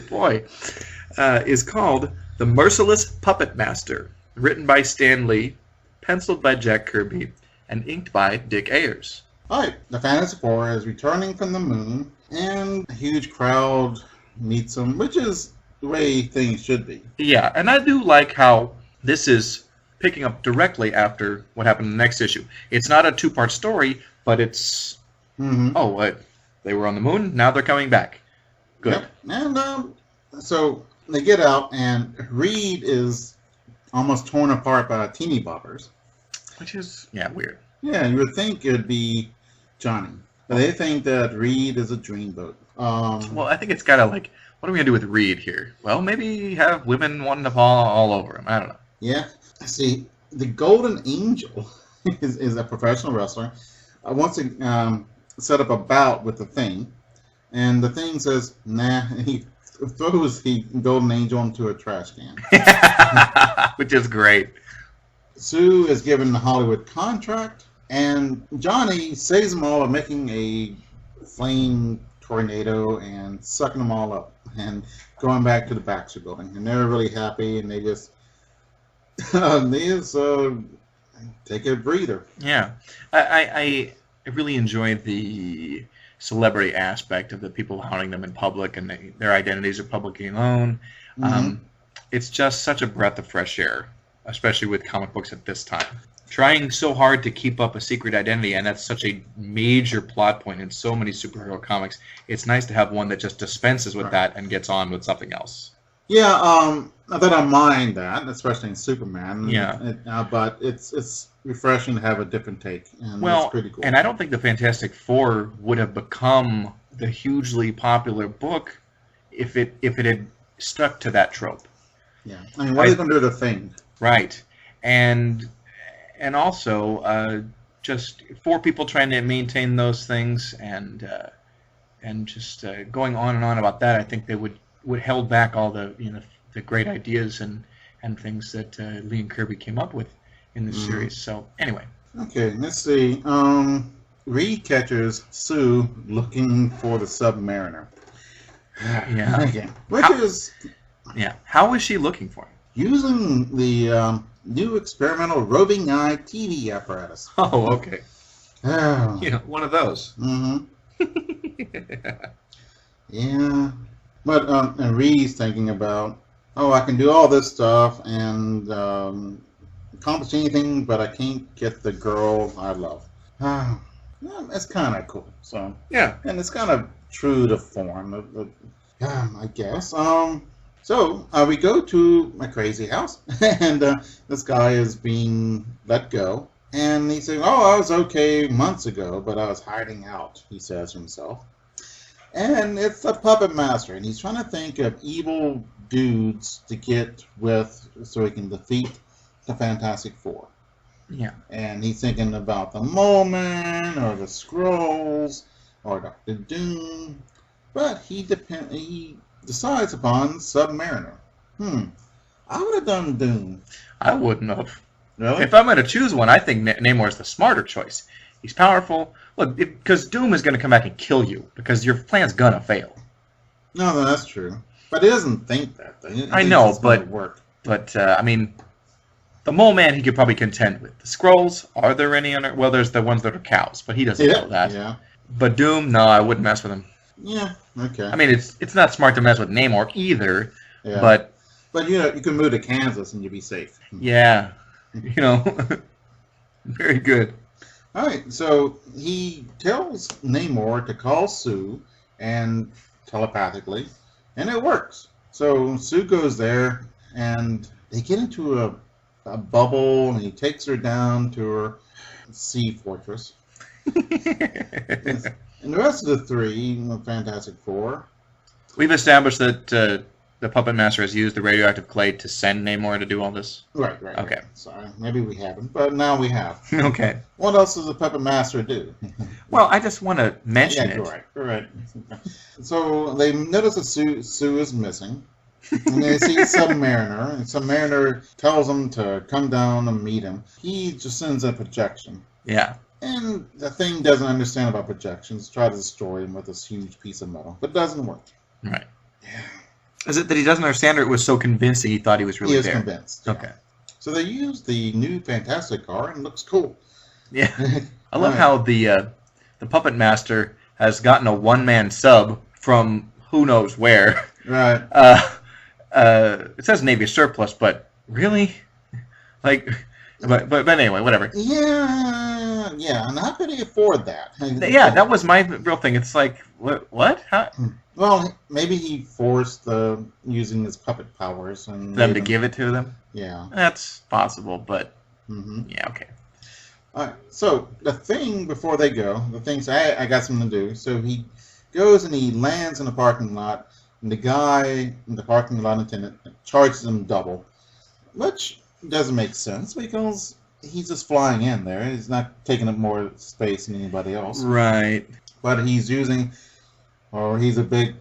is called The Merciless Puppet Master, written by Stan Lee, penciled by Jack Kirby, and inked by Dick Ayers. Alright, the Fantastic Four is returning from the moon, and a huge crowd meets them, which is the way things should be. Yeah, and I do like how this is picking up directly after what happened in the next issue. It's not a two-part story, but it's, they were on the moon, now they're coming back. Good. Yep. And so they get out, and Reed is almost torn apart by teeny boppers. Which is, weird. Yeah, you would think it would be Johnny. But they think that Reed is a dreamboat. Well, I think it's got to, what are we going to do with Reed here? Well, maybe have women wanting to fall all over him. I don't know. Yeah. See, the Golden Angel is a professional wrestler. Wants to set up a bout with the Thing. And the Thing says, nah. He throws the Golden Angel into a trash can. Which is great. Sue is given the Hollywood contract. And Johnny saves them all by making a flame tornado and sucking them all up and going back to the Baxter Building. And they're really happy, and they just take a breather. Yeah. I really enjoyed the celebrity aspect of the people haunting them in public, and their identities are publicly known. Mm-hmm. It's just such a breath of fresh air, especially with comic books at this time. Trying so hard to keep up a secret identity, and that's such a major plot point in so many superhero comics. It's nice to have one that just dispenses with that and gets on with something else. Yeah, not that I mind that, especially in Superman. Yeah. But it's refreshing to have a different take, and it's pretty cool. And I don't think the Fantastic Four would have become the hugely popular book if it had stuck to that trope. Yeah, I mean, what are they going to do to the Thing? Right, and also just four people trying to maintain those things, and just going on and on about that. I think they would held back all the the great ideas and and things that Lee and Kirby came up with in this series. So anyway. Okay, let's see. Reed catches Sue looking for the Submariner. Yeah. Okay. Which is... Yeah. How is she looking for him? Using the new experimental roving eye TV apparatus. Oh, okay. Oh. You know, one of those. Mm-hmm. Yeah. But and Reed's thinking about, oh, I can do all this stuff and accomplish anything, but I can't get the girl I love. Yeah, that's kind of cool. So Yeah. and it's kind of true to form. I guess. So we go to my crazy house, and this guy is being let go. And he's saying, oh, I was okay months ago, but I was hiding out, he says himself. And it's a puppet master, and he's trying to think of evil dudes to get with so he can defeat the Fantastic Four. Yeah. And he's thinking about the Mole-Man, or the Skrulls, or Dr. Doom. But he decides upon Submariner. I would have done Doom. I wouldn't have. Really? If I'm going to choose one, I think Namor is the smarter choice. He's powerful. Look, because Doom is going to come back and kill you, because your plan's going to fail. No, that's true. But he doesn't think that. I know, but work. But I mean, the Mole Man he could probably contend with. The Skrulls, are there any on? Well, there's the ones that are cows, but he doesn't know that. Yeah. But Doom, no, I wouldn't mess with him. Yeah. Okay. I mean, it's not smart to mess with Namor either. Yeah. But you know, you can move to Kansas and you'll be safe. yeah, you know, very good. All right. So he tells Namor to call Sue, and telepathically, and it works. So Sue goes there, and they get into a bubble, and he takes her down to her sea fortress. And the rest of the three, the Fantastic Four. We've established that the Puppet Master has used the radioactive clay to send Namor to do all this. Right. Okay. Right. Sorry, maybe we haven't, but now we have. Okay. What else does the Puppet Master do? Well, I just want to mention it. Right. So they notice that Sue is missing, and they see Submariner, and Submariner tells them to come down and meet him. He just sends a projection. Yeah. And the Thing doesn't understand about projections, tries to destroy him with this huge piece of metal, but it doesn't work. Right. Yeah. Is it that he doesn't understand, or it was so convincing he thought he was really He is there? convinced. Okay. So they use the new Fantastic car, and it looks cool. Yeah. I love how the Puppet Master has gotten a one-man sub from who knows where. Right. It says Navy surplus, but really? Like, but anyway, whatever. Yeah, and how could he afford that? Yeah, that was my real thing. It's like, what? How? Well, maybe he forced using his puppet powers and Them to give it to them? Yeah. That's possible, but yeah, okay. All right. So the Thing, before they go, the Thing says, I got something to do. So he goes and he lands in the parking lot, and the guy in the parking lot attendant charges him double, which doesn't make sense because he's just flying in there. He's not taking up more space than anybody else. Right. But he's using, or he's a big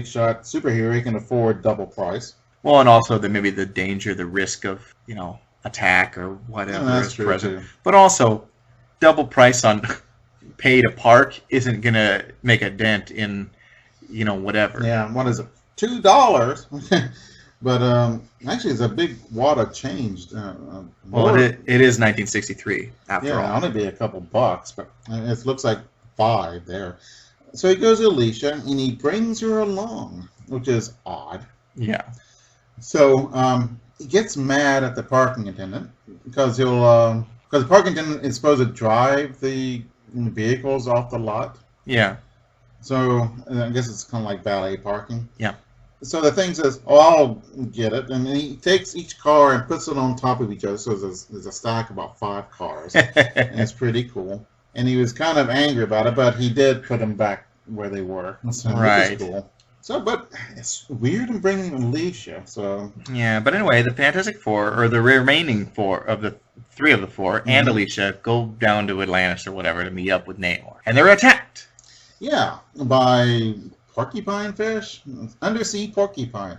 shot superhero. He can afford double price. Well, and also maybe the danger, the risk of, attack or whatever that's is true, present. too. But also, double price on pay to park isn't going to make a dent in, whatever. Yeah, what is it? $2. But actually, it's a big wad of change. Well, it is 1963 after Yeah, all. it'll only be a couple bucks, but it looks like $5 there. So he goes to Alicia, and he brings her along, which is odd. Yeah. So he gets mad at the parking attendant because the parking attendant is supposed to drive the vehicles off the lot. Yeah. So I guess it's kind of like valet parking. Yeah. So the Thing says, "Oh, I'll get it," and he takes each car and puts it on top of each other. So there's a stack of about 5 cars, and it's pretty cool. And he was kind of angry about it, but he did put them back where they were. So Right. Which is cool. So, but it's weird in bringing Alicia. So Yeah, but anyway, the Fantastic Four, or the remaining 4 of the 3 of the 4, and Alicia go down to Atlantis or whatever to meet up with Namor, and they're attacked. yeah, by porcupine fish, undersea porcupine.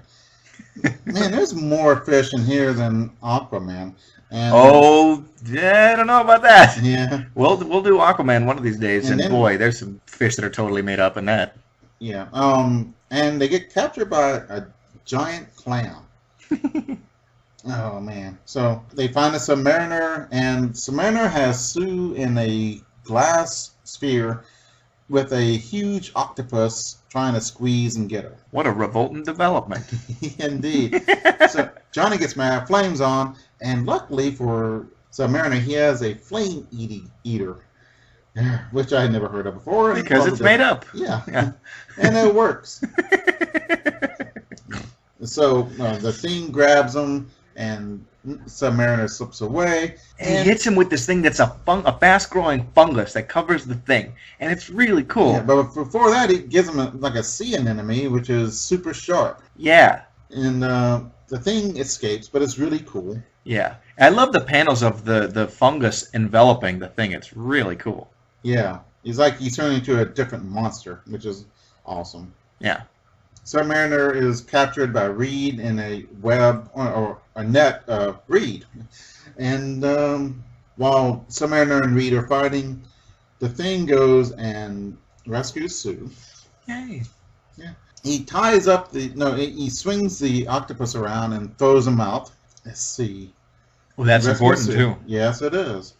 Man, there's more fish in here than Aquaman. And Oh, yeah, I don't know about that. yeah, We'll do Aquaman one of these days, and and then boy, there's some fish that are totally made up in that. yeah, and they get captured by a giant clam. Oh man! So they find a submariner, and submariner has Sue in a glass sphere with a huge octopus trying to squeeze and get her. What a revolting development. Indeed. So Johnny gets mad, flames on, and luckily for Submariner, he has a flame eater, which I had never heard of before. Because it's made up. Yeah. Yeah. And it works. So the thing grabs him, and Submariner slips away. And he hits him with this thing that's a fast-growing fungus that covers the thing, and it's really cool. Yeah, but before that, he gives him like a sea anemone, which is super sharp. Yeah. And the thing escapes, but it's really cool. Yeah. I love the panels of the fungus enveloping the thing. It's really cool. Yeah, he's turning into a different monster, which is awesome. Yeah. Submariner is captured by Reed in a web or a net of Reed, and while Submariner and Reed are fighting, the Thing goes and rescues Sue. Yay. Yeah, he ties up he swings the octopus around and throws him out. Let's see. Well, that's Rescues important, Sue. too. Yes, it is.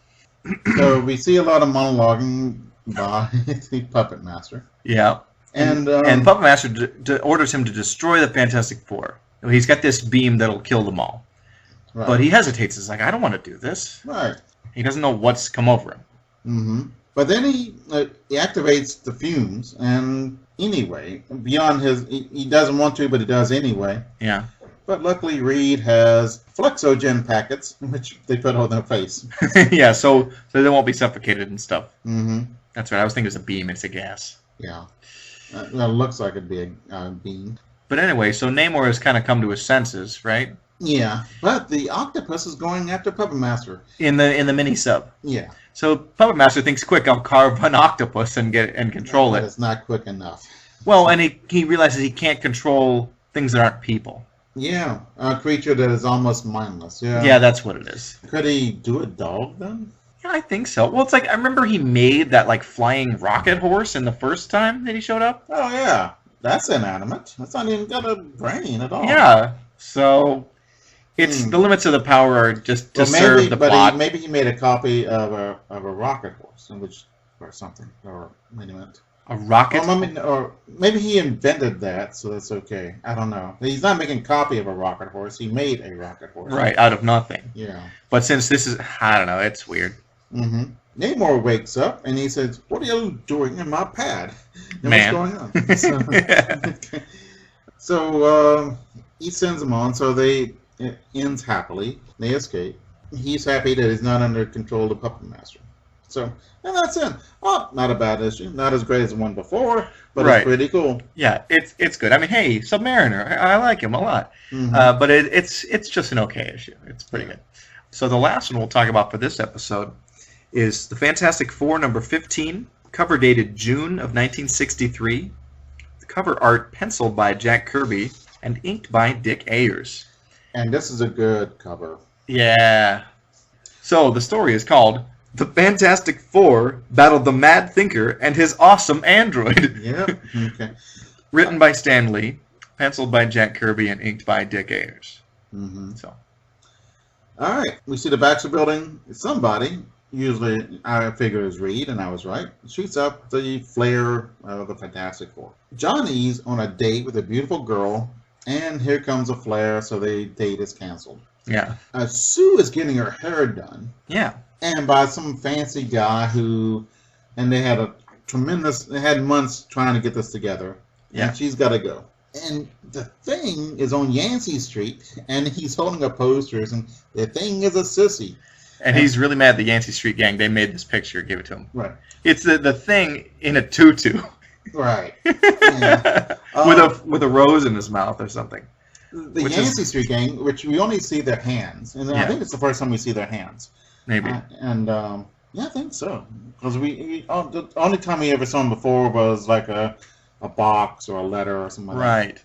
So we see a lot of monologuing by the Puppet Master. Yeah. And Puppet Master orders him to destroy the Fantastic Four. He's got this beam that'll kill them all. right. But he hesitates. He's like, I don't want to do this. Right. He doesn't know what's come over him. Mm-hmm. But then he activates the fumes, and anyway, beyond he doesn't want to, but he does anyway. Yeah. But luckily, Reed has flexogen packets, which they put on their face. Yeah, so they won't be suffocated and stuff. Mm-hmm. That's right. I was thinking it was a beam. It's a gas. Yeah. Well, it looks like it'd be a beam. But anyway, so Namor has kind of come to his senses, right? Yeah, but the octopus is going after Puppet Master. In the mini sub. Yeah. So Puppet Master thinks, quick, I'll carve an octopus and control But it. it's not quick enough. Well, and he realizes he can't control things that aren't people. Yeah, a creature that is almost mindless. Yeah. Yeah, that's what it is. Could he do a dog then? Yeah, I think so. Well, it's like I remember he made that like flying rocket horse in the first time that he showed up. Oh yeah, that's inanimate. That's not even got a brain at all. Yeah. So it's the limits of the power are just to serve the plot. Maybe he made a copy of a rocket horse, or something. Or wait a minute. A rocket. Or maybe he invented that, so that's okay. I don't know. He's not making a copy of a rocket horse. He made a rocket horse. Right, out of nothing. Yeah. But since this is, I don't know, it's weird. Mm-hmm. Namor wakes up and he says, "What are you doing in my pad? And Man. What's going on?" So he sends them on. So it ends happily. They escape. He's happy that he's not under control of the Puppet Master. So, and that's it. Oh, not a bad issue. Not as great as the one before, but Right. it's pretty cool. Yeah, it's good. I mean, hey, Submariner, I like him a lot. Mm-hmm. But it's just an okay issue. It's pretty good. So the last one we'll talk about for this episode is the Fantastic Four number 15, cover dated June of 1963. The cover art penciled by Jack Kirby and inked by Dick Ayers. And this is a good cover. Yeah. So the story is called The Fantastic Four Battled the Mad Thinker and His Awesome Android. Yep. Okay. Written by Stan Lee, penciled by Jack Kirby, and inked by Dick Ayers. Mm-hmm. So, All right. We see the Baxter Building. Somebody, usually I figure is Reed, and I was right, shoots up the flare of the Fantastic Four. Johnny's on a date with a beautiful girl, and here comes a flare, so the date is canceled. yeah. Sue is getting her hair done, Yeah. and by some fancy guy and they had months trying to get this together, Yeah. and she's got to go. And the Thing is on Yancey Street, and he's holding up posters, and the Thing is a sissy. And he's really mad at the Yancey Street Gang. They made this picture, give it to him. Right. It's the Thing in a tutu. Right. Yeah. with a rose in his mouth or something. The Which Yancey Street Gang, which we only see their hands, and I Yeah. think it's the first time we see their hands. Maybe. Yeah, I think so. Because the only time we ever saw them before was like a box or a letter or something like that. Right.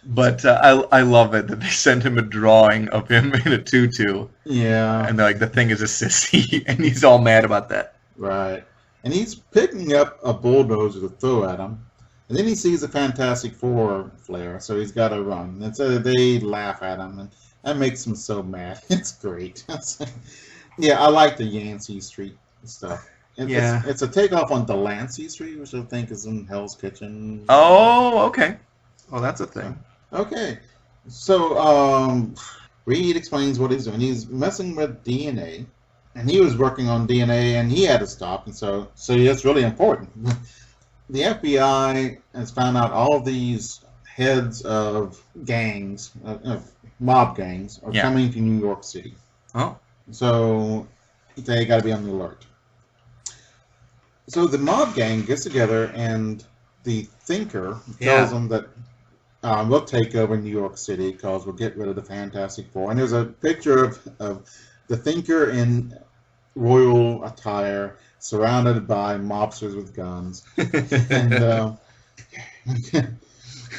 But I love it that they sent him a drawing of him in a tutu, Yeah, and like the thing is a sissy, and he's all mad about that. right. And he's picking up a bulldozer to throw at him. And then he sees a Fantastic Four flare, so he's got to run. And so they laugh at him, and that makes him so mad. It's great. Yeah, I like the Yancey Street stuff. Yeah. It's a takeoff on Delancey Street, which I think is in Hell's Kitchen. Oh, okay. Well, that's a thing. Okay. So, Reed explains what he's doing. He's messing with DNA, and he was working on DNA, and he had to stop, and so it's really important. The FBI has found out all of these heads of gangs, mob gangs, are coming to New York City. Oh. So they got to be on the alert. So the mob gang gets together, and the Thinker tells them that we'll take over New York City because we'll get rid of the Fantastic Four. And there's a picture of the Thinker in royal attire, surrounded by mobsters with guns.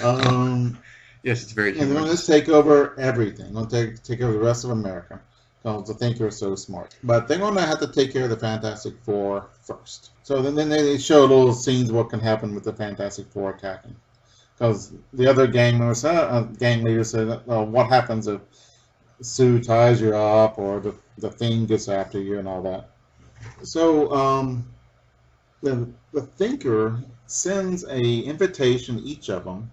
And yes, it's very. And they're going to just take over everything. They're going to take over the rest of America because the Thinker is so smart. But they're going to have to take care of the Fantastic Four first. So then they show little scenes of what can happen with the Fantastic Four attacking. Because the other gang leader said, well, what happens if Sue ties you up or the Thing gets after you and all that. So the Thinker sends a invitation to each of them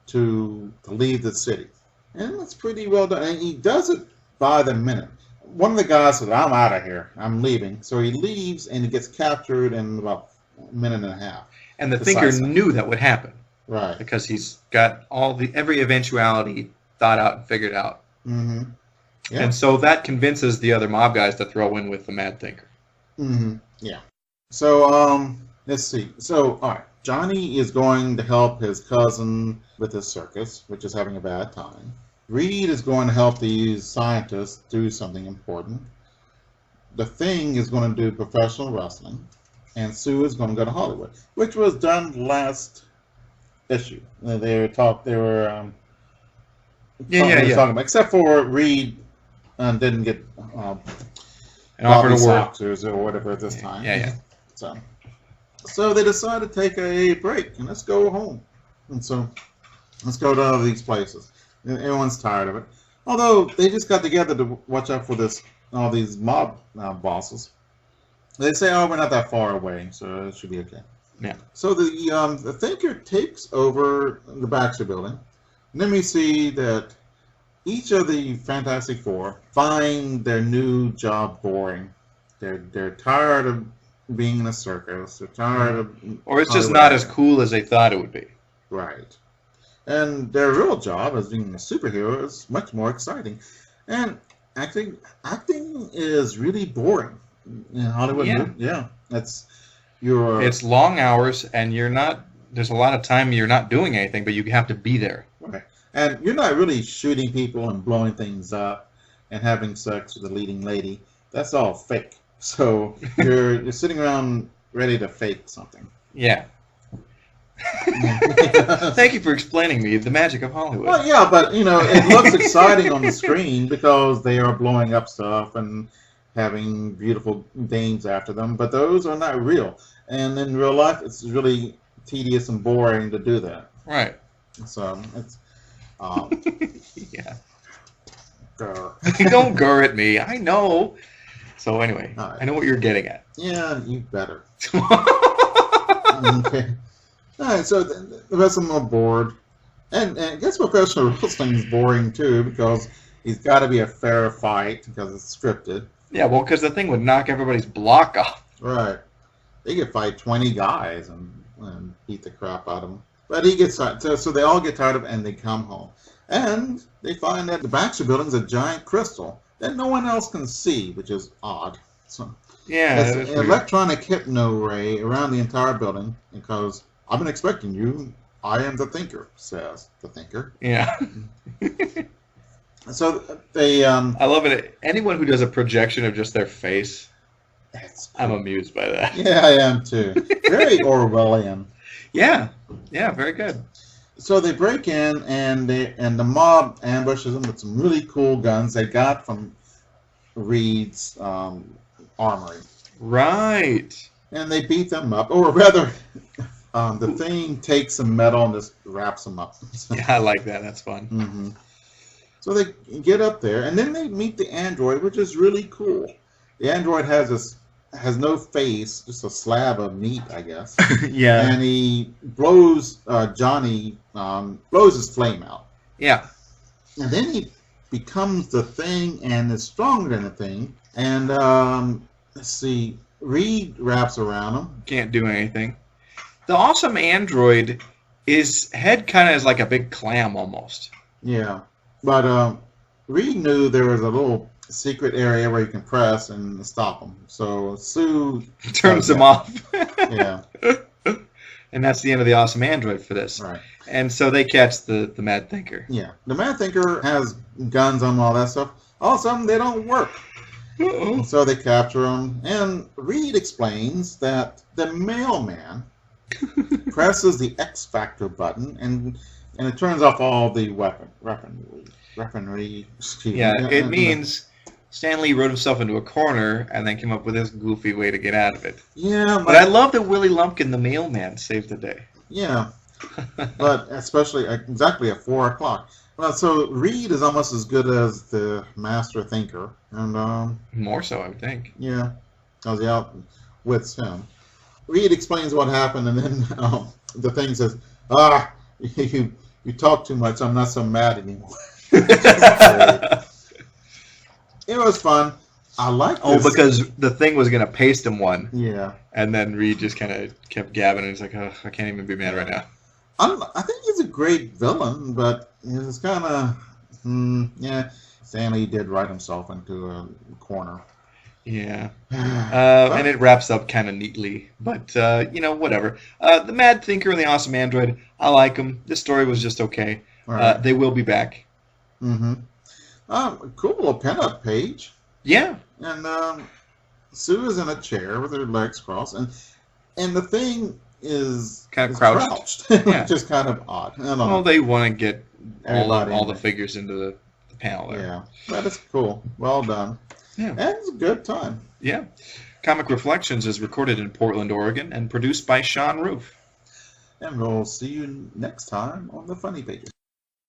to leave the city. And it's pretty well done. And he does it by the minute. One of the guys said, I'm out of here. I'm leaving. So he leaves and he gets captured in about a minute and a half. And the Thinker knew that would happen. Right. Because he's got every eventuality thought out and figured out. Mm-hmm. Yeah. And so that convinces the other mob guys to throw in with the Mad Thinker. Mm-hmm. Yeah. So, let's see. So, all right. Johnny is going to help his cousin with his circus, which is having a bad time. Reed is going to help these scientists do something important. The Thing is going to do professional wrestling. And Sue is going to go to Hollywood, which was done last issue. They were talking about, except for Reed didn't get an offer to work or whatever this time. Yeah. So they decided to take a break and let's go home. And so let's go to these places. And everyone's tired of it. Although they just got together to watch out for all these mob bosses. They say, "Oh, we're not that far away, so it should be okay." Yeah. So the Thinker takes over the Baxter Building. And then we see that each of the Fantastic Four find their new job boring. They're tired of being in a circus. They're tired of... Or it's just not as cool as they thought it would be. Right. And their real job as being a superhero is much more exciting. And acting is really boring in Hollywood. Yeah. It's long hours, and there's a lot of time you're not doing anything, but you have to be there. Right. And you're not really shooting people and blowing things up and having sex with the leading lady. That's all fake. So you're sitting around ready to fake something. Yeah. Thank you for explaining me the magic of Hollywood. Well, yeah, but it looks exciting on the screen because they are blowing up stuff and having beautiful dames after them, but those are not real. And in real life, it's really tedious and boring to do that. Right. So it's yeah. Grr. Don't grr at me. I know. So anyway, right. I know what you're getting at. Yeah, you better. Okay. All right, so the rest of them are bored. And I guess professional wrestling is boring too because he's got to be a fair fight because it's scripted. Yeah, well, because the Thing would knock everybody's block off. Right. They could fight 20 guys and beat the crap out of them. But he gets tired. So they all get tired of it and they come home. And they find that the Baxter Building is a giant crystal that no one else can see, which is odd. So yeah, it's an electronic hypno ray around the entire building because I've been expecting you. I am the Thinker, says the Thinker. Yeah. So they... I love it. Anyone who does a projection of just their face, cool. I'm amused by that. Yeah, I am too. Very Orwellian. Yeah, very good. So they break in, and the mob ambushes them with some really cool guns they got from Reed's armory, Right. and they beat them up, or rather, the Thing takes some metal and just wraps them up. Yeah, I like that. That's fun. Hmm. So they get up there, and then they meet the android, which is really cool. The android has no face, just a slab of meat, I guess. Yeah. And he blows Johnny blows his flame out, Yeah. and then he becomes the Thing and is stronger than the Thing. And let's see, Reed wraps around him. Can't do anything. The awesome android, his head kind of is like a big clam almost. Yeah, but Reed knew there was a little secret area where you can press and stop him. So Sue Turns does him that. off. Yeah, And that's the end of the awesome android for this. right. And so they catch the Mad Thinker. Yeah, the Mad Thinker has guns on all that stuff. All of a sudden, they don't work. Uh-oh. So they capture him, and Reed explains that the mailman presses the X Factor button, and it turns off all the weaponry. Excuse me. Yeah, it means Stanley wrote himself into a corner and then came up with this goofy way to get out of it. Yeah, But I love that Willie Lumpkin, the mailman, saved the day. yeah, but especially exactly at 4 o'clock. Well, so Reed is almost as good as the Master Thinker, and More so, I would think. yeah, because he outwits him. Reed explains what happened, and then the Thing says, you talk too much. I'm not so mad anymore." It was fun. I like this. Oh, because the Thing was going to paste him one, Yeah. and then Reed just kind of kept gabbing, and he's like, oh, I can't even be mad right now. I think he's a great villain, but it's kind of, yeah. Stanley did write himself into a corner. Yeah. And it wraps up kind of neatly, but, whatever. The Mad Thinker and the Awesome Android, I like them. This story was just okay. Right. They will be back. Mm-hmm. Cool little pinup page. Yeah. And Sue is in a chair with her legs crossed, and the Thing is Kind of crouched. Yeah. which is kind of odd. I don't Well, know. they want to get Everybody all in the there. figures into the panel there. Yeah, that is cool. Well done. Yeah. And it's a good time. Yeah. Comic Reflections is recorded in Portland, Oregon, and produced by Sean Roof. And we'll see you next time on the Funny Pages.